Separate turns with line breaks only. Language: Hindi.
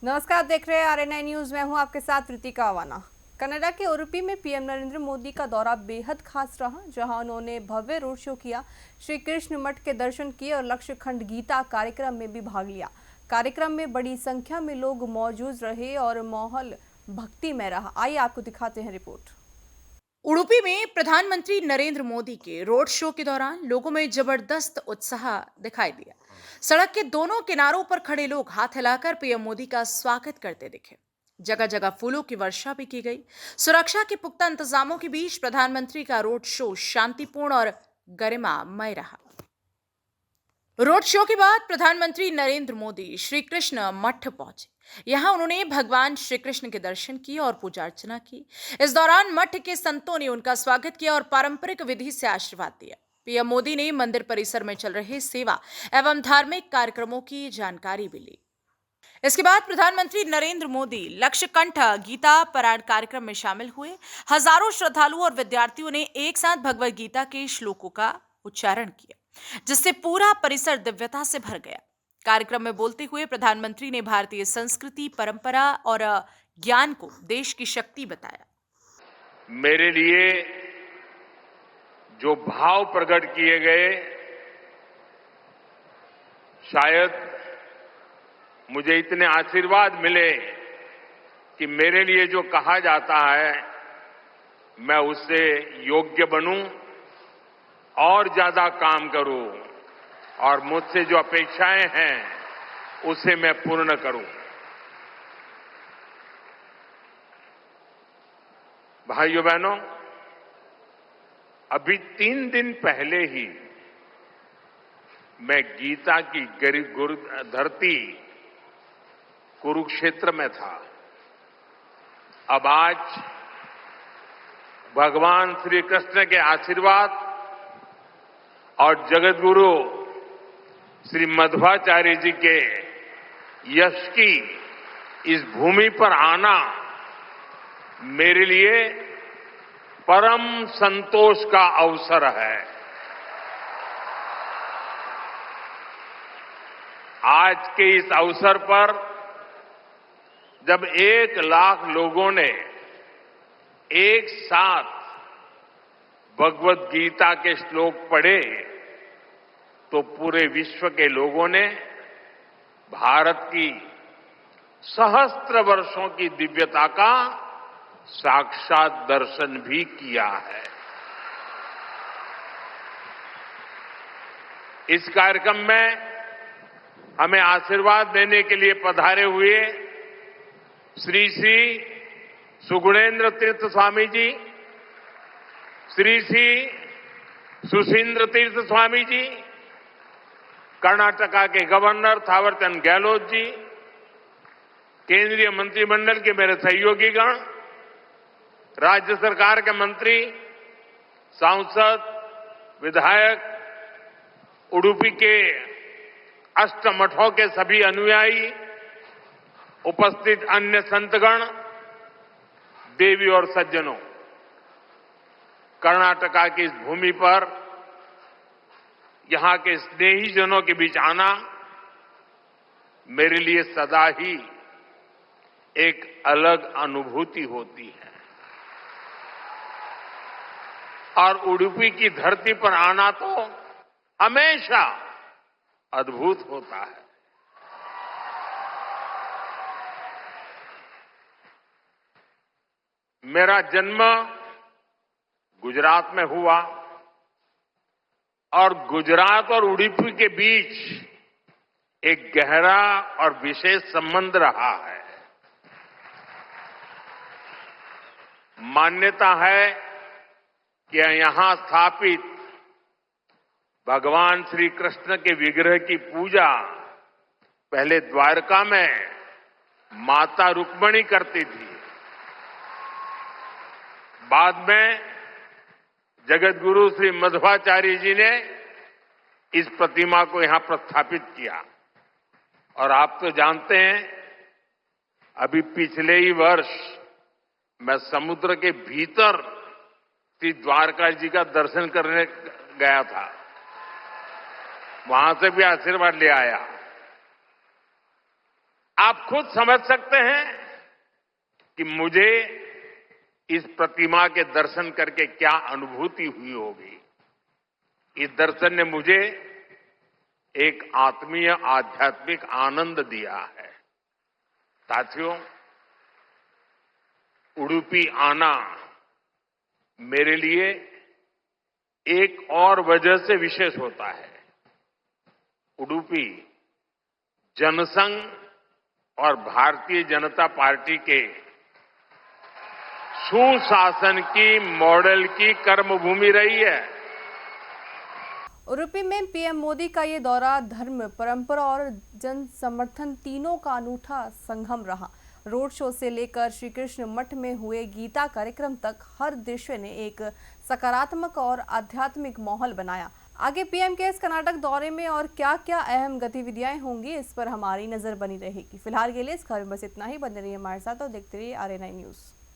नमस्कार, आप देख रहे हैं आरएनआई न्यूज। मैं हूं आपके साथ रितिका अवाना। कनाडा के उडुपी में पीएम नरेंद्र मोदी का दौरा बेहद खास रहा, जहां उन्होंने भव्य रोड शो किया, श्री कृष्ण मठ के दर्शन किए और लक्ष्य खंड गीता कार्यक्रम में भी भाग लिया। कार्यक्रम में बड़ी संख्या में लोग मौजूद रहे और माहौल भक्तिमय रहा। आइए आपको दिखाते हैं रिपोर्ट।
उडुपी में प्रधानमंत्री नरेंद्र मोदी के रोड शो के दौरान लोगों में जबरदस्त उत्साह दिखाई दिया। सड़क के दोनों किनारों पर खड़े लोग हाथ हिलाकर पीएम मोदी का स्वागत करते दिखे। जगह जगह फूलों की वर्षा भी की गई। सुरक्षा के पुख्ता इंतजामों के बीच प्रधानमंत्री का रोड शो शांतिपूर्ण और गरिमामय रहा। रोड शो के बाद प्रधानमंत्री नरेंद्र मोदी श्री कृष्ण मठ पहुंचे। यहां उन्होंने भगवान श्री कृष्ण के दर्शन किए और पूजा अर्चना की। इस दौरान मठ के संतों ने उनका स्वागत किया और पारंपरिक विधि से आशीर्वाद दिया। पीएम मोदी ने मंदिर परिसर में चल रहे सेवा एवं धार्मिक कार्यक्रमों की जानकारी भी ली। इसके बाद प्रधानमंत्री नरेंद्र मोदी लक्षकंठ गीता पारायण कार्यक्रम में शामिल हुए। हजारों श्रद्धालुओं और विद्यार्थियों ने एक साथ भगवद गीता के श्लोकों का उच्चारण किया, जिससे पूरा परिसर दिव्यता से भर गया। कार्यक्रम में बोलते हुए प्रधानमंत्री ने भारतीय संस्कृति, परंपरा और ज्ञान को देश की शक्ति बताया।
मेरे लिए जो भाव प्रकट किए गए, शायद मुझे इतने आशीर्वाद मिले कि मेरे लिए जो कहा जाता है मैं उससे योग्य बनूं और ज्यादा काम करूं और मुझसे जो अपेक्षाएं हैं उसे मैं पूर्ण करूं। भाइयों बहनों, अभी 3 दिन पहले ही मैं गीता की गुरु धरती कुरुक्षेत्र में था। अब आज भगवान श्री कृष्ण के आशीर्वाद और जगत गुरु श्री मध्वाचार्य जी के यश की इस भूमि पर आना मेरे लिए परम संतोष का अवसर है। आज के इस अवसर पर जब 1 लाख लोगों ने एक साथ भगवद गीता के श्लोक पढ़े तो पूरे विश्व के लोगों ने भारत की सहस्त्र वर्षों की दिव्यता का साक्षात दर्शन भी किया है। इस कार्यक्रम में हमें आशीर्वाद देने के लिए पधारे हुए श्री श्री सुगुणेन्द्र तीर्थ स्वामी जी, श्री श्री सुशींद्र तीर्थ स्वामी जी, कर्नाटका के गवर्नर थावरचंद गहलोत जी, केंद्रीय मंत्रिमंडल के मेरे सहयोगीगण, राज्य सरकार के मंत्री, सांसद, विधायक, उडुपी के अष्टमठों के सभी अनुयायी, उपस्थित अन्य संतगण, देवी और सज्जनों, कर्नाटका की इस भूमि पर यहां के स्नेही जनों के बीच आना मेरे लिए सदा ही एक अलग अनुभूति होती है और उडुपी की धरती पर आना तो हमेशा अद्भुत होता है। मेरा जन्म गुजरात में हुआ और गुजरात और उडुपी के बीच एक गहरा और विशेष संबंध रहा है। मान्यता है कि यहां स्थापित भगवान श्री कृष्ण के विग्रह की पूजा पहले द्वारका में माता रुक्मिणी करती थी। बाद में जगत गुरु श्री मध्वाचार्य जी ने इस प्रतिमा को यहां प्रस्थापित किया और आप तो जानते हैं, अभी पिछले ही वर्ष मैं समुद्र के भीतर श्री द्वारका जी का दर्शन करने गया था। वहां से भी आशीर्वाद ले आया। आप खुद समझ सकते हैं कि मुझे इस प्रतिमा के दर्शन करके क्या अनुभूति हुई होगी। इस दर्शन ने मुझे एक आत्मीय आध्यात्मिक आनंद दिया है। साथियों, उडुपी आना मेरे लिए एक और वजह से विशेष होता है। उडुपी जनसंघ और भारतीय जनता पार्टी के सुशासन की मॉडल की कर्मभूमि रही है।
उडुपी में पीएम मोदी का ये दौरा धर्म, परंपरा और जन समर्थन तीनों का अनूठा संगम रहा। रोड शो से लेकर श्री कृष्ण मठ में हुए गीता कार्यक्रम तक हर दृश्य ने एक सकारात्मक और आध्यात्मिक माहौल बनाया। आगे पीएम के इस कर्नाटक दौरे में और क्या क्या अहम गतिविधियां होंगी, इस पर हमारी नजर बनी रहेगी। फिलहाल के लिए इस खबर में बस इतना ही। बने रहिए हमारे साथ और देखते रहिए RNI न्यूज।